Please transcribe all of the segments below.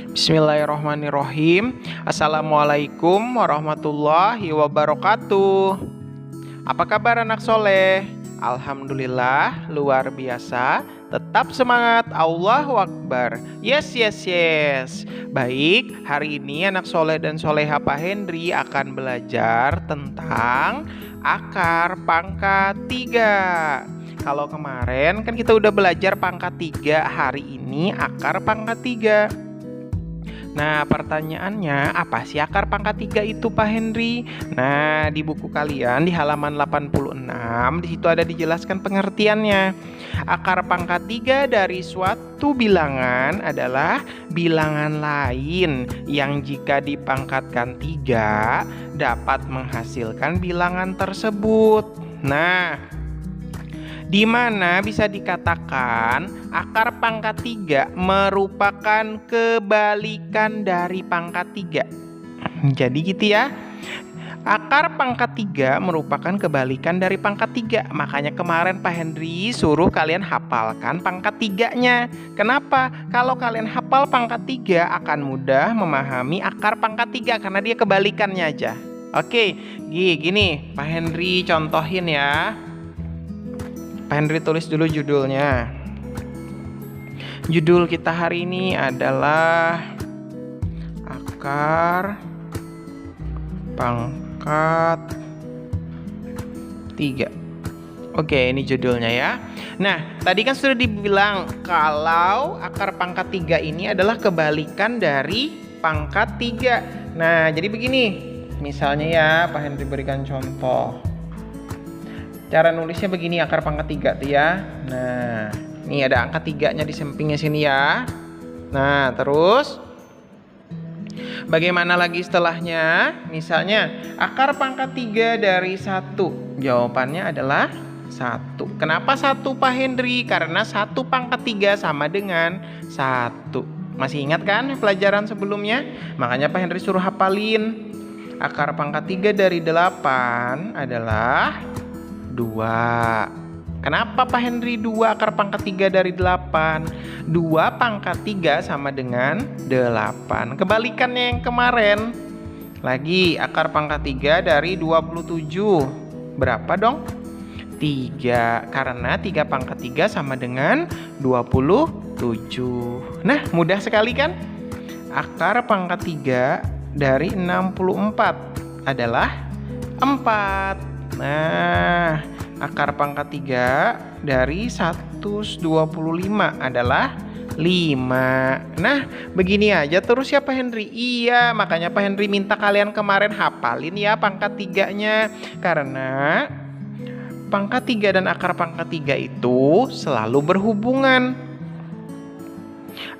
Bismillahirrahmanirrahim. Assalamualaikum warahmatullahi wabarakatuh. Apa kabar anak soleh? Alhamdulillah, luar biasa. Tetap semangat, Allahu Akbar. Yes. Baik, hari ini anak soleh dan soleha Pak Henry akan belajar tentang akar pangkat 3. Kalau kemarin kan kita udah belajar pangkat 3, hari ini akar pangkat 3. Nah, pertanyaannya, apa sih akar pangkat 3 itu Pak Henry? Nah, di buku kalian di halaman 86, di situ ada dijelaskan pengertiannya. Akar pangkat 3 dari suatu bilangan adalah bilangan lain yang jika dipangkatkan 3 dapat menghasilkan bilangan tersebut. Nah, di mana bisa dikatakan akar pangkat 3 merupakan kebalikan dari pangkat 3. Jadi gitu ya. Akar pangkat 3 merupakan kebalikan dari pangkat 3. Makanya kemarin Pak Henry suruh kalian hafalkan pangkat 3-nya. Kenapa? Kalau kalian hafal pangkat 3 akan mudah memahami akar pangkat 3 karena dia kebalikannya aja. Oke, gini Pak Henry contohin ya. Pak Henry tulis dulu judulnya. Judul kita hari ini adalah akar pangkat 3. Oke, ini judulnya ya. Nah, tadi kan sudah dibilang kalau akar pangkat 3 ini adalah kebalikan dari pangkat 3. Nah, jadi begini. Misalnya ya, Pak Henry berikan contoh. Cara nulisnya begini akar pangkat 3 tuh ya. Nah, ini ada angka 3-nya di sampingnya sini ya. Nah, terus bagaimana lagi setelahnya? Misalnya akar pangkat 3 dari 1. Jawabannya adalah 1. Kenapa 1 Pak Henry? Karena 1 pangkat 3 sama dengan 1. Masih ingat kan pelajaran sebelumnya? Makanya Pak Henry suruh hafalin. Akar pangkat 3 dari 8 adalah 2. Kenapa Pak Henry 2 akar pangkat 3 dari 8? 2 pangkat 3 sama dengan 8. Kebalikannya yang kemarin. Lagi akar pangkat 3 dari 27. Berapa dong? 3. Karena 3 pangkat 3 sama dengan 27. Nah, mudah sekali kan? Akar pangkat 3 dari 64 adalah 4. Nah, akar pangkat 3 dari 125 adalah 5. Nah, begini aja terus ya Pak Henry. Iya, makanya Pak Henry minta kalian kemarin hafalin ya pangkat 3-nya. Karena pangkat 3 dan akar pangkat 3 itu selalu berhubungan.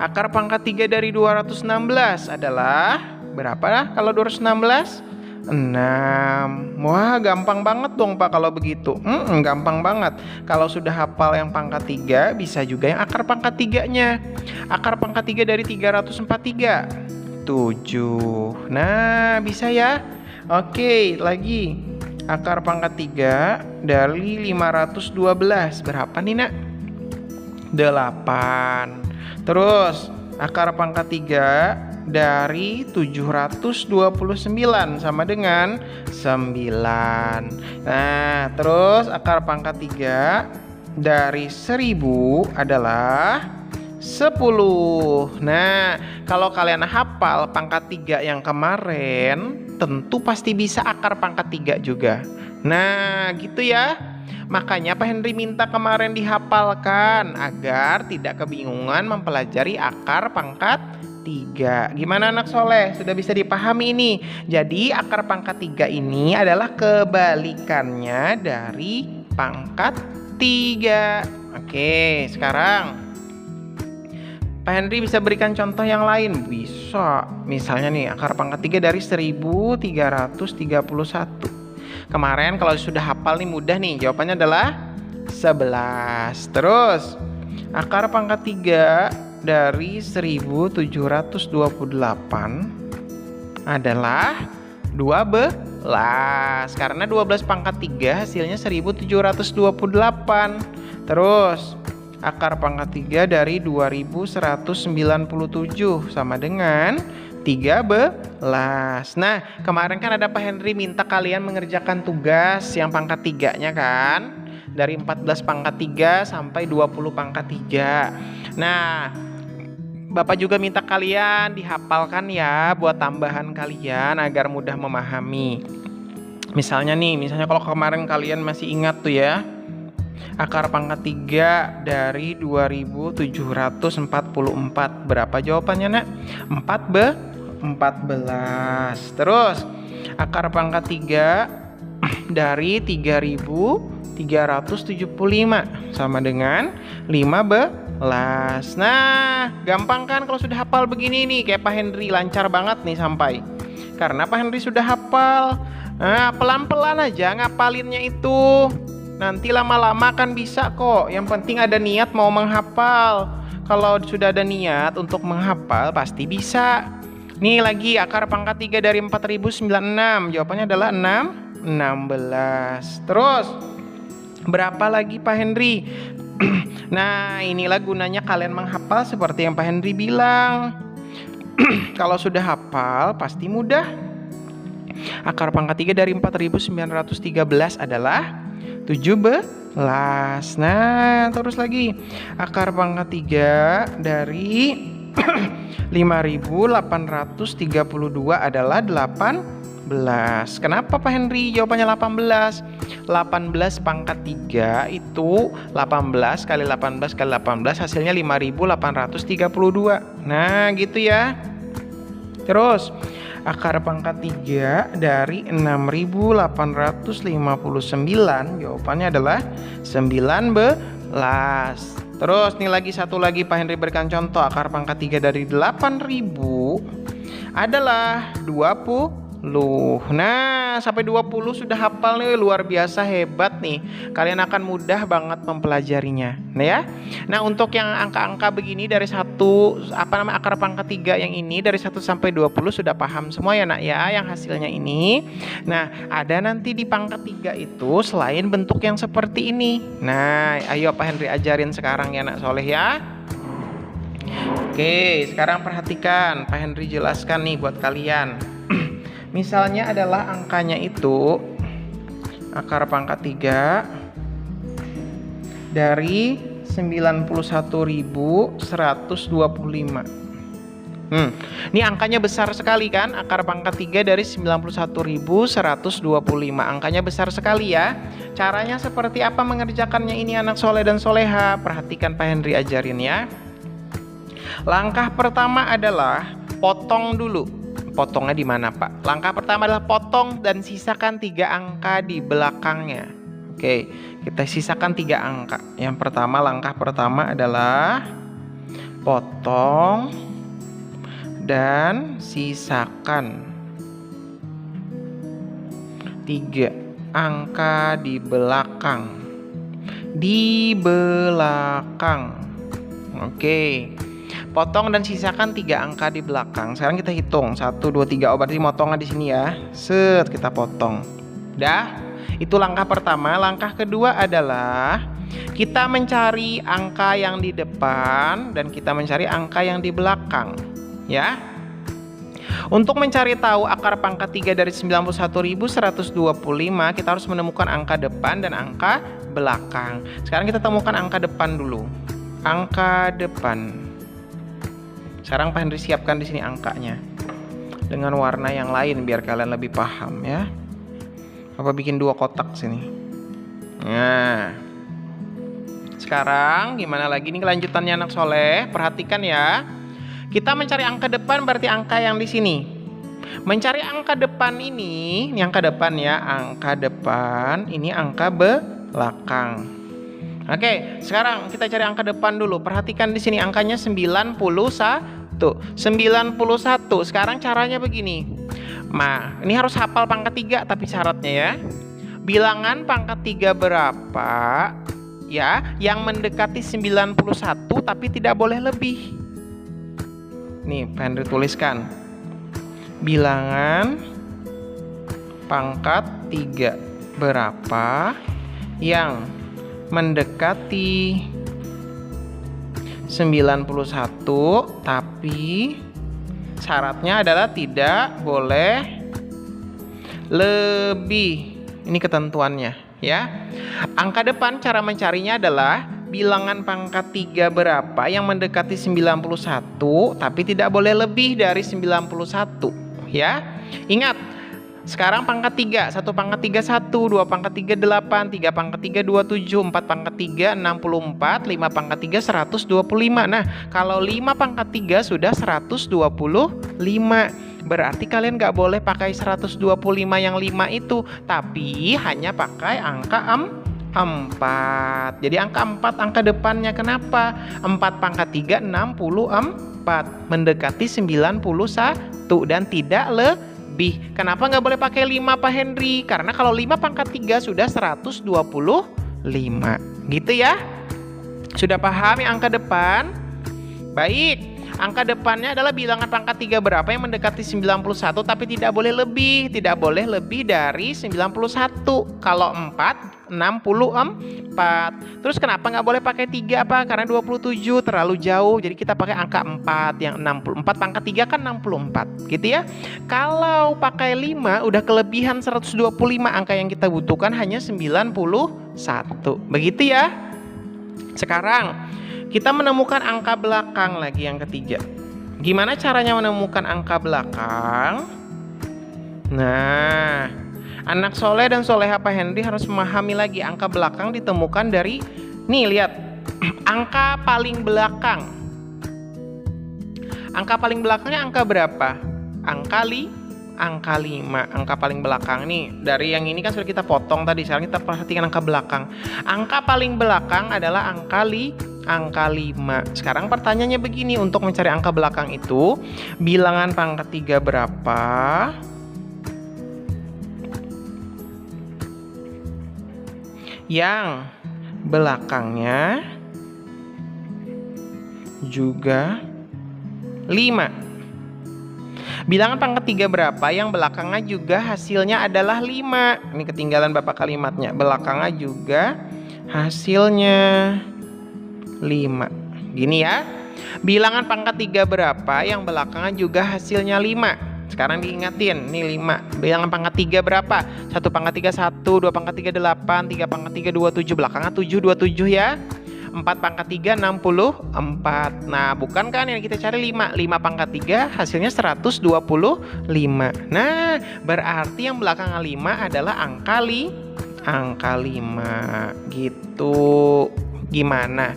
Akar pangkat 3 dari 216 adalah berapa kalau 216? 6. Wah, gampang banget dong Pak kalau begitu. Gampang banget. Kalau sudah hafal yang pangkat 3, bisa juga yang akar pangkat 3-nya. Akar pangkat 3 dari 343. 7. Nah, bisa ya. Oke, lagi. Akar pangkat 3 dari 512. Berapa nih, Nak? 8. Terus, akar pangkat 3 dari 729 sama dengan 9. Nah, terus akar pangkat 3 dari 1000 adalah 10. Nah, kalau kalian hafal pangkat 3 yang kemarin, tentu pasti bisa akar pangkat 3 juga. Nah, gitu ya. Makanya Pak Henry minta kemarin dihafalkan agar tidak kebingungan mempelajari akar pangkat 3. Gimana anak soleh? Sudah bisa dipahami ini? Jadi akar pangkat 3 ini adalah kebalikannya dari pangkat 3. Oke, sekarang Pak Henry bisa berikan contoh yang lain? Bisa. Misalnya nih akar pangkat 3 dari 1331. Kemarin kalau sudah hafal nih mudah nih. Jawabannya adalah 11. Terus akar pangkat 3 dari 1728 adalah 12. Karena 12 pangkat 3 hasilnya 1728. Terus Akar pangkat 3 dari 2197 sama dengan 13. Nah, kemarin kan ada Pak Henry minta kalian mengerjakan tugas yang pangkat 3-nya kan. Dari 14 pangkat 3 sampai 20 pangkat 3. Nah, Bapak juga minta kalian dihafalkan ya buat tambahan kalian agar mudah memahami. Misalnya kalau kemarin kalian masih ingat tuh ya, akar pangkat 3 dari 2744. Berapa jawabannya, Nak? 14. Terus, akar pangkat 3 dari 3375 sama dengan 15. Nah, gampang kan kalau sudah hafal begini nih, kayak Pak Henry lancar banget nih sampai. Karena Pak Henry sudah hafal. Nah, pelan-pelan aja ngapalinnya itu. Nanti lama-lama kan bisa kok. Yang penting ada niat mau menghafal. Kalau sudah ada niat untuk menghafal pasti bisa. Nih lagi akar pangkat 3 dari 4096. Jawabannya adalah 16. Terus berapa lagi Pak Henry? Nah, inilah gunanya kalian menghafal seperti yang Pak Henry bilang. Kalau sudah hafal pasti mudah. Akar pangkat 3 dari 4913 adalah 17. Nah, terus lagi akar pangkat 3 dari 5832 adalah 18. Kenapa Pak Henry jawabannya 18? 18 pangkat 3 itu 18 kali 18 kali 18 hasilnya 5832. Nah, gitu ya. Terus akar pangkat 3 dari 6859 jawabannya adalah 19. Terus nih lagi satu lagi Pak Henry berikan contoh. Akar pangkat 3 dari 8000 adalah 20. Nah, sampai 20 sudah hafal nih, luar biasa hebat nih. Kalian akan mudah banget mempelajarinya. Nah ya. Nah, untuk yang angka-angka begini dari akar pangkat 3 yang ini dari 1 sampai 20 sudah paham semua ya, Nak ya, yang hasilnya ini. Nah, ada nanti di pangkat 3 itu selain bentuk yang seperti ini. Nah, ayo Pak Henry ajarin sekarang ya, Nak Soleh ya. Oke, sekarang perhatikan Pak Henry jelaskan nih buat kalian. Misalnya adalah angkanya itu akar pangkat 3 dari 91.125. Ini angkanya besar sekali kan? Akar pangkat 3 dari 91.125. Angkanya besar sekali ya. Caranya seperti apa mengerjakannya ini anak soleh dan soleha? Perhatikan Pak Henry ajarin ya. Langkah pertama adalah potong dulu. Potongnya di mana, Pak? Langkah pertama adalah potong dan sisakan 3 angka di belakangnya. Oke, kita sisakan 3 angka. Yang pertama, langkah pertama adalah potong dan sisakan 3 angka di belakang. Di belakang. Oke. Potong dan sisakan 3 angka di belakang. Sekarang kita hitung 1, 2, 3. Oh, berarti motongnya di sini ya. Set, kita potong. Dah, itu langkah pertama. Langkah kedua adalah kita mencari angka yang di depan dan kita mencari angka yang di belakang. Ya. Untuk mencari tahu akar pangkat 3 dari 91.125, kita harus menemukan angka depan dan angka belakang. Sekarang kita temukan angka depan dulu. Angka depan. Sekarang Pak Henry siapkan di sini angkanya dengan warna yang lain biar kalian lebih paham ya. Bapak bikin 2 kotak sini. Nah, sekarang gimana lagi nih kelanjutannya anak soleh? Perhatikan ya. Kita mencari angka depan berarti angka yang di sini. Mencari angka depan ini angka depan ya. Angka depan ini angka belakang. Oke, sekarang kita cari angka depan dulu. Perhatikan di sini angkanya 91. 91. Sekarang caranya begini. Nah, ini harus hafal pangkat 3 tapi syaratnya ya. Bilangan pangkat 3 berapa ya yang mendekati 91 tapi tidak boleh lebih. Nih, Pak Henry tuliskan. Bilangan pangkat 3 berapa yang mendekati 91, tapi syaratnya adalah tidak boleh lebih. Ini ketentuannya ya. Angka depan cara mencarinya adalah bilangan pangkat 3 berapa yang mendekati 91 tapi tidak boleh lebih dari 91 ya. Ingat, sekarang pangkat 3, 1 pangkat 3 1, 2 pangkat 3 8, 3 pangkat 3 27, 4 pangkat 3 64, 5 pangkat 3 125. Nah, kalau 5 pangkat 3 sudah 125. Berarti kalian nggak boleh pakai 125 yang 5 itu, tapi hanya pakai angka 4. Jadi angka 4 angka depannya. Kenapa? 4 pangkat 3 64, mendekati 91 dan tidak lebih. Kenapa nggak boleh pakai 5 Pak Henry? Karena kalau 5 pangkat 3 sudah 125. Gitu ya. Sudah paham ya angka depan? Baik. Angka depannya adalah bilangan pangkat 3 berapa yang mendekati 91 tapi tidak boleh lebih. Tidak boleh lebih dari 91. Kalau 4, 64. Terus kenapa nggak boleh pakai 3 apa? Karena 27 terlalu jauh. Jadi kita pakai angka 4 yang 64. Pangkat 3 kan 64. Gitu ya. Kalau pakai 5 udah kelebihan 125. Angka yang kita butuhkan hanya 91. Begitu ya. Sekarang kita menemukan angka belakang lagi yang ketiga. Gimana caranya menemukan angka belakang? Nah, anak soleh dan soleha Pak Henry harus memahami lagi angka belakang ditemukan dari, nih lihat, angka paling belakang. Angka paling belakangnya angka berapa? Angka 5. Angka paling belakang nih, dari yang ini kan sudah kita potong tadi. Sekarang kita perhatikan angka belakang. Angka paling belakang adalah angka 5. Sekarang pertanyaannya begini, untuk mencari angka belakang itu bilangan pangkat 3 berapa yang belakangnya juga 5. Bilangan pangkat 3 berapa yang belakangnya juga hasilnya adalah 5. Ini ketinggalan Bapak kalimatnya. Belakangnya juga hasilnya 5. Gini ya. Bilangan pangkat 3 berapa yang belakangnya juga hasilnya 5. Sekarang diingatin, nih 5. Bilangan pangkat 3 berapa? 1 pangkat 3 1, 2 pangkat 3 8, 3 pangkat 3 27. Belakangnya 7 27 ya. 4 pangkat 3 64. Nah, bukan kan yang kita cari 5. 5 pangkat 3 hasilnya 125. Nah, berarti yang belakang 5 adalah angka 5. Gitu. Gimana?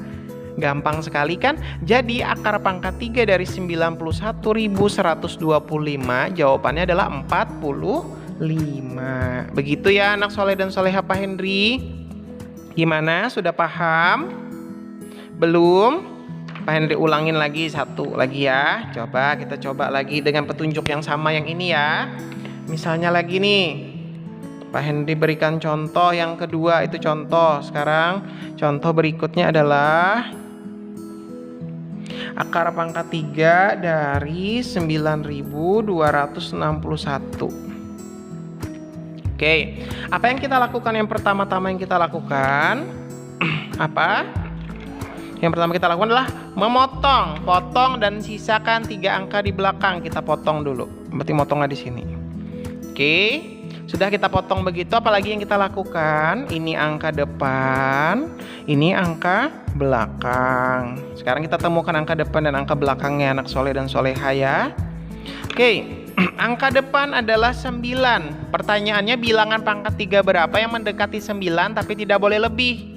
Gampang sekali kan? Jadi akar pangkat 3 dari 91.125 jawabannya adalah 45. Begitu ya anak soleh dan soleha Pak Henry. Gimana? Sudah paham? Belum? Pak Henry ulangin lagi satu lagi ya. Kita coba lagi dengan petunjuk yang sama yang ini ya. Misalnya lagi nih, Pak Henry berikan contoh yang kedua. Itu contoh. Sekarang contoh berikutnya adalah akar pangkat 3 dari 9.261. Oke, apa yang kita lakukan? Yang pertama-tama yang kita lakukan apa? Yang pertama kita lakukan adalah memotong, potong dan sisakan 3 angka di belakang. Kita potong dulu. Berarti motongnya di sini. Oke, sudah kita potong begitu. Apalagi yang kita lakukan? Ini angka depan, ini angka belakang. Sekarang kita temukan angka depan dan angka belakangnya anak soleh dan soleha ya. Oke, angka depan adalah 9. Pertanyaannya bilangan pangkat 3 berapa yang mendekati 9 tapi tidak boleh lebih?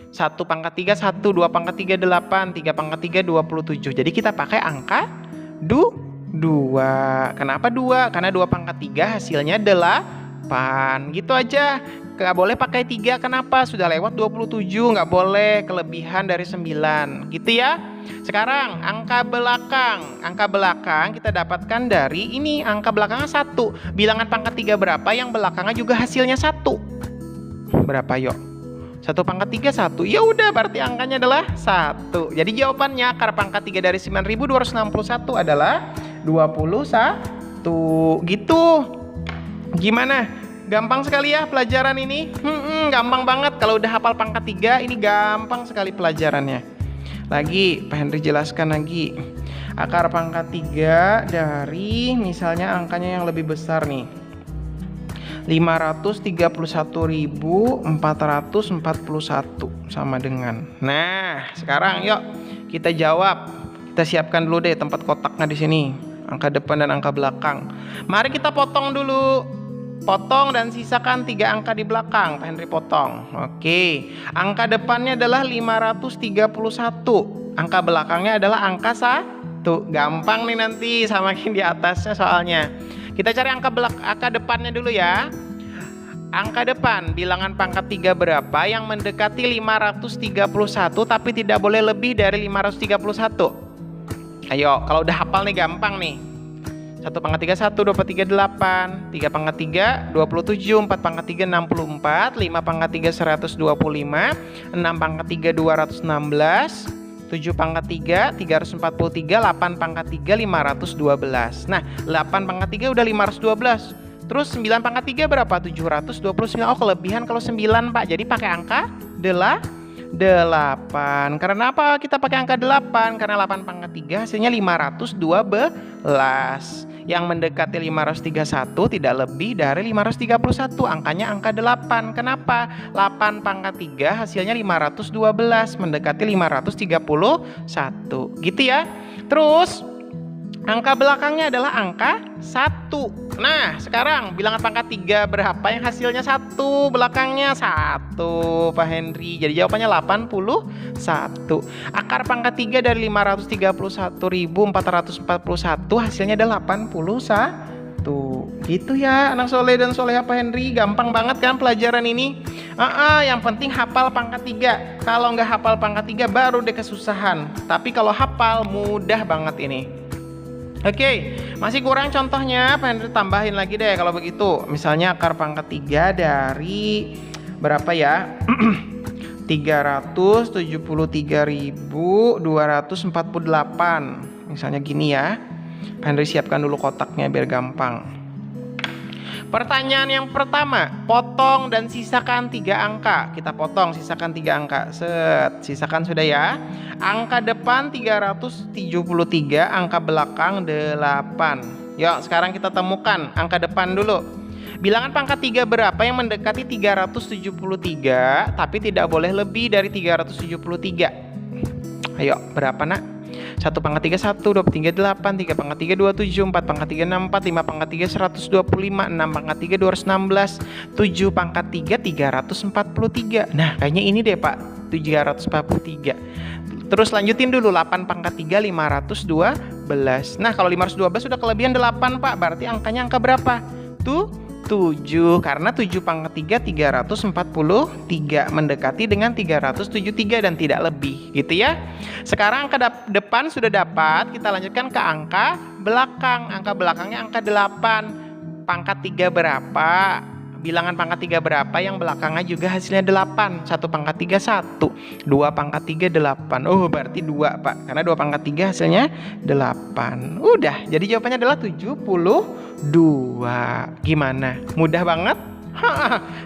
1 pangkat 3 1, 2 pangkat 3 8, 3 pangkat 3 27. Jadi kita pakai angka 2. Kenapa 2? Karena 2 pangkat 3 hasilnya 8. Gitu aja. Nggak boleh pakai 3. Kenapa? Sudah lewat 27. Nggak boleh kelebihan dari 9. Gitu ya. Sekarang angka belakang. Angka belakang kita dapatkan dari ini. Angka belakangnya 1. Bilangan pangkat 3 berapa yang belakangnya juga hasilnya 1? Berapa yuk? 1 pangkat 3 1. Ya udah, berarti angkanya adalah 1. Jadi jawabannya akar pangkat 3 dari 9.261 adalah 21. Gitu. Gimana? Gampang sekali ya pelajaran ini? Gampang banget. Kalau udah hafal pangkat 3 ini gampang sekali pelajarannya. Lagi, Pak Henry jelaskan lagi. Akar pangkat 3 dari misalnya angkanya yang lebih besar nih. 531.441 sama dengan. Nah, sekarang yuk kita jawab. Kita siapkan dulu deh tempat kotaknya di sini. Angka depan dan angka belakang. Mari kita potong dulu. Potong dan sisakan 3 angka di belakang. Pak Henry potong. Oke. Angka depannya adalah 531. Angka belakangnya adalah angka 1. Gampang nih nanti samakin di atasnya soalnya. Kita cari angka depannya dulu ya. Angka depan bilangan pangkat 3 berapa yang mendekati 531 tapi tidak boleh lebih dari 531. Ayo, kalau udah hafal nih gampang nih. 1 pangkat 3 1, 2 pangkat 3 8, 3 pangkat 3 27, 4 pangkat 3 64, 5 pangkat 3 125, 6 pangkat 3 216, 7 pangkat 3 343, 8 pangkat 3 512. Nah, 8 pangkat 3 udah 512. Terus 9 pangkat 3 berapa? 729. Oh, kelebihan kalau 9, Pak. Jadi pakai angka 8. Karena apa kita pakai angka 8? Karena 8 pangkat 3 hasilnya 512. Yang mendekati 531 tidak lebih dari 531. Angkanya angka 8. Kenapa? 8 pangkat 3 hasilnya 512. Mendekati 531. Gitu ya. Terus angka belakangnya adalah angka 1. Nah, sekarang bilangan pangkat 3 berapa yang hasilnya 1? Belakangnya 1, Pak Henry. Jadi jawabannya 81. Akar pangkat 3 dari 531.441 hasilnya adalah 81. Gitu ya, anak soleh dan soleha Pak Henry. Gampang banget kan pelajaran ini? Yang penting hafal pangkat 3. Kalau nggak hafal pangkat 3 baru deh kesusahan. Tapi kalau hafal mudah banget ini. Oke, masih kurang contohnya, Pak Henry tambahin lagi deh kalau begitu. Misalnya akar pangkat 3 dari berapa ya? 373.248. Misalnya gini ya. Pak Henry siapkan dulu kotaknya biar gampang. Pertanyaan yang pertama, potong dan sisakan 3 angka. Kita potong, sisakan 3 angka. Sisakan sudah ya. Angka depan 373, angka belakang 8. Yuk, sekarang kita temukan angka depan dulu. Bilangan pangkat 3 berapa yang mendekati 373, tapi tidak boleh lebih dari 373. Ayo, berapa nak? 1 pangkat 3 1, 2 pangkat 3 8, 3 pangkat 3 27, 4 pangkat 3 64, 5 pangkat 3 125, 6 pangkat 3 216, 7 pangkat 3 343. Nah, kayaknya ini deh Pak, 343. Terus lanjutin dulu, 8 pangkat 3 512. Nah, kalau 512 sudah kelebihan 8 Pak, berarti angkanya angka berapa? Tuh 7, karena 7 pangkat 3 343 mendekati dengan 373 dan tidak lebih gitu ya. Sekarang angka depan sudah dapat, kita lanjutkan ke angka belakang. Angka belakangnya angka 8. Pangkat 3 berapa? Bilangan pangkat 3 berapa yang belakangnya juga hasilnya 8? 1 pangkat 3 1, 2 pangkat 3 8. Oh, berarti 2 Pak, karena 2 pangkat 3 hasilnya 8. Udah, jadi jawabannya adalah 72. Gimana? Mudah banget?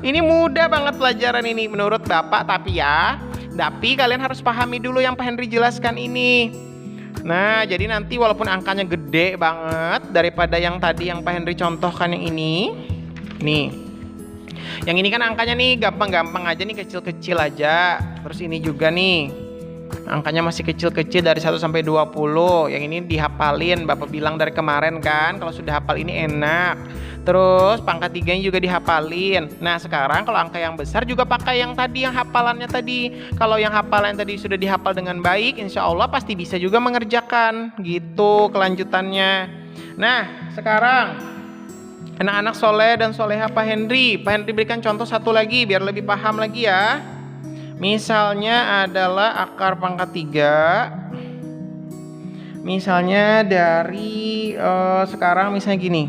Ini mudah banget pelajaran ini menurut Bapak, tapi kalian harus pahami dulu yang Pak Henry jelaskan ini. Nah, jadi nanti walaupun angkanya gede banget daripada yang tadi yang Pak Henry contohkan yang ini. Nih. Yang ini kan angkanya nih gampang-gampang aja nih, kecil-kecil aja. Terus ini juga nih angkanya masih kecil-kecil dari 1 sampai 20. Yang ini dihafalin, Bapak bilang dari kemarin kan, kalau sudah hafal ini enak. Terus pangkat 3-nya juga dihafalin. Nah, sekarang kalau angka yang besar juga pakai yang tadi, yang hafalannya tadi. Kalau yang hafalan tadi sudah dihafal dengan baik, insya Allah pasti bisa juga mengerjakan. Gitu kelanjutannya. Nah, sekarang anak-anak soleh dan soleha Pak Henry berikan contoh satu lagi biar lebih paham lagi ya. Misalnya adalah akar pangkat 3. Misalnya dari sekarang misalnya gini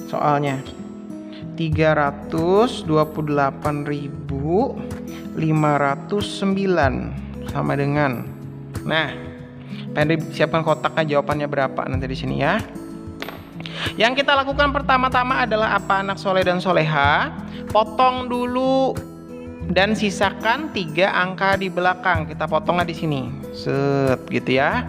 soalnya. 328.509 sama dengan. Nah, Pak Henry siapkan kotaknya, jawabannya berapa nanti di sini ya. Yang kita lakukan pertama-tama adalah apa anak soleh dan soleha? Potong dulu dan sisakan 3 angka di belakang. Kita potongnya di sini. Set gitu ya.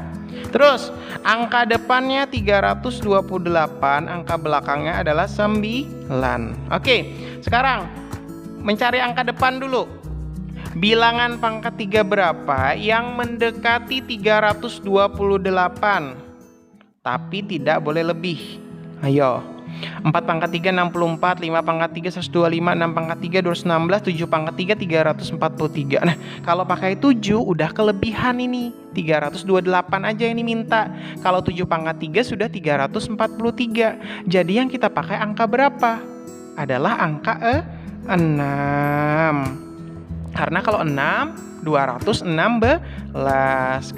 Terus angka depannya 328, angka belakangnya adalah 9. Oke, sekarang mencari angka depan dulu. Bilangan pangkat 3 berapa yang mendekati 328 tapi tidak boleh lebih? Ayo. 4 pangkat 3 64, 5 pangkat 3 125, 6 pangkat 3 216, 7 pangkat 3 343. Nah, kalau pakai 7 udah kelebihan ini. 328 aja ini minta. Kalau 7 pangkat 3 sudah 343. Jadi yang kita pakai angka berapa? Adalah angka 6. Karena kalau 6 216.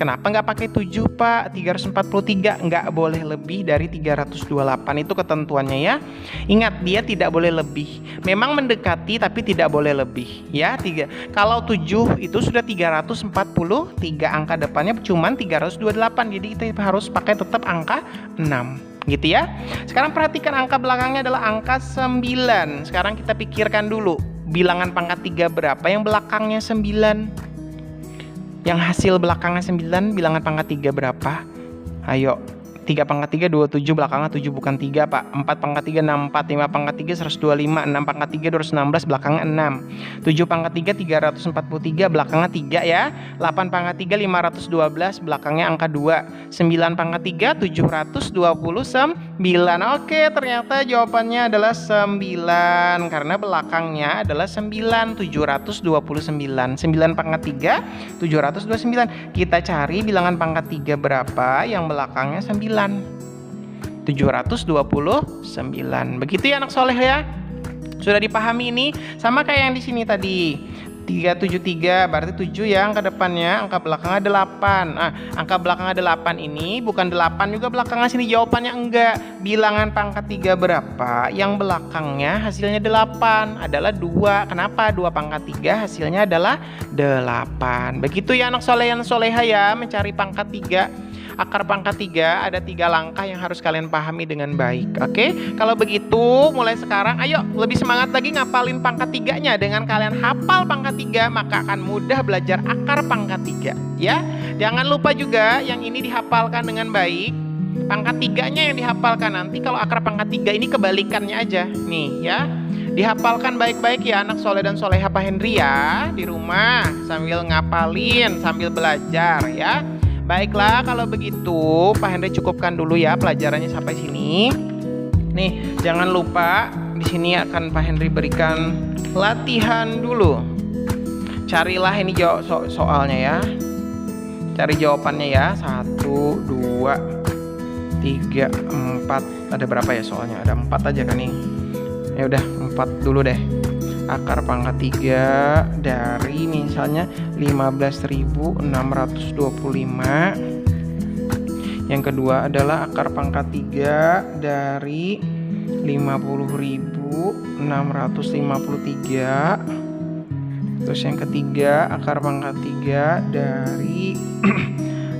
Kenapa nggak pakai 7 Pak? 343 nggak boleh lebih dari 328, itu ketentuannya ya. Ingat, dia tidak boleh lebih. Memang mendekati tapi tidak boleh lebih ya. Kalau 7 itu sudah 343, angka depannya cuma 328. Jadi kita harus pakai tetap angka 6 gitu ya. Sekarang perhatikan angka belakangnya adalah angka 9. Sekarang kita pikirkan dulu, bilangan pangkat 3 berapa yang belakangnya 9? Yang hasil belakangnya 9, bilangan pangkat 3 berapa? Ayo, 3 pangkat 3 27, belakangnya 7 bukan 3 Pak. 4 pangkat 3 64, 5 pangkat 3 125, 6 pangkat 3 216, belakangnya 6. 7 pangkat 3 343, belakangnya 3 ya. 8 pangkat 3 512, belakangnya angka 2. 9 pangkat 3 729. Oke, ternyata jawabannya adalah 9 karena belakangnya adalah 9, 729. 9 pangkat 3 729. Kita cari bilangan pangkat 3 berapa yang belakangnya 9. 729. Begitu ya anak soleh ya. Sudah dipahami ini? Sama kayak yang di sini tadi. 373 berarti 7 ya angka depannya, angka belakangnya 8. Nah, angka belakangnya 8 ini bukan 8 juga belakangnya sini, jawabannya enggak. Bilangan pangkat 3 berapa yang belakangnya hasilnya 8? Adalah 2. Kenapa? 2 pangkat 3 hasilnya adalah 8. Begitu ya anak solehan soleha ya, mencari pangkat 3. Akar pangkat 3 ada 3 langkah yang harus kalian pahami dengan baik. Oke, kalau begitu mulai sekarang ayo lebih semangat lagi ngapalin pangkat 3-nya. Dengan kalian hafal pangkat 3 maka akan mudah belajar akar pangkat 3 ya. Jangan lupa juga yang ini dihafalkan dengan baik. Pangkat 3-nya yang dihafalkan, nanti kalau akar pangkat 3 ini kebalikannya aja nih ya. Dihafalkan baik-baik ya anak soleh dan soleha Pak Henry ya, di rumah sambil ngapalin, sambil belajar ya. Baiklah, kalau begitu Pak Henry cukupkan dulu ya pelajarannya sampai sini. Nih, jangan lupa di sini akan Pak Henry berikan latihan dulu. Carilah ini soalnya ya. Cari jawabannya ya. 1, 2, 3, 4. Ada berapa ya soalnya? Ada 4 aja kan nih. Ya udah, 4 dulu deh. Akar pangkat 3 dari misalnya 15.625. Yang kedua adalah akar pangkat 3 dari 50.653. Terus yang ketiga akar pangkat 3 dari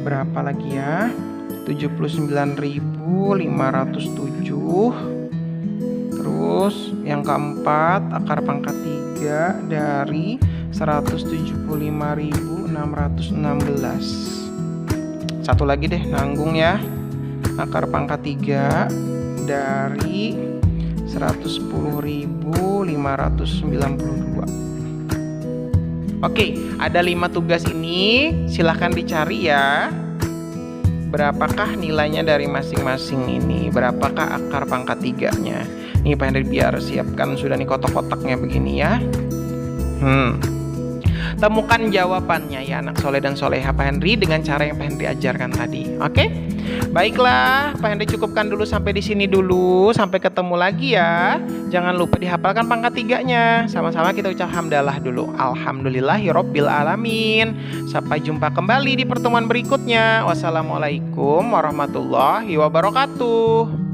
berapa lagi ya? 79.507. Terus yang keempat akar pangkat 3 dari 175.616. Satu lagi deh, nanggung ya. Akar pangkat 3 dari 110.592. Oke, ada 5 tugas ini, silahkan dicari ya. Berapakah nilainya dari masing-masing ini? Berapakah akar pangkat 3-nya? Nih Pak Henry biar siapkan sudah nih kotak-kotaknya begini ya. Temukan jawabannya ya anak soleh dan soleha Pak Henry dengan cara yang Pak Henry ajarkan tadi. Oke? Baiklah, Pak Henry cukupkan dulu sampai di sini dulu. Sampai ketemu lagi ya. Jangan lupa dihafalkan pangkat 3-nya. Sama-sama kita ucap hamdalah dulu. Alhamdulillahirabbil alamin. Sampai jumpa kembali di pertemuan berikutnya. Wassalamualaikum warahmatullahi wabarakatuh.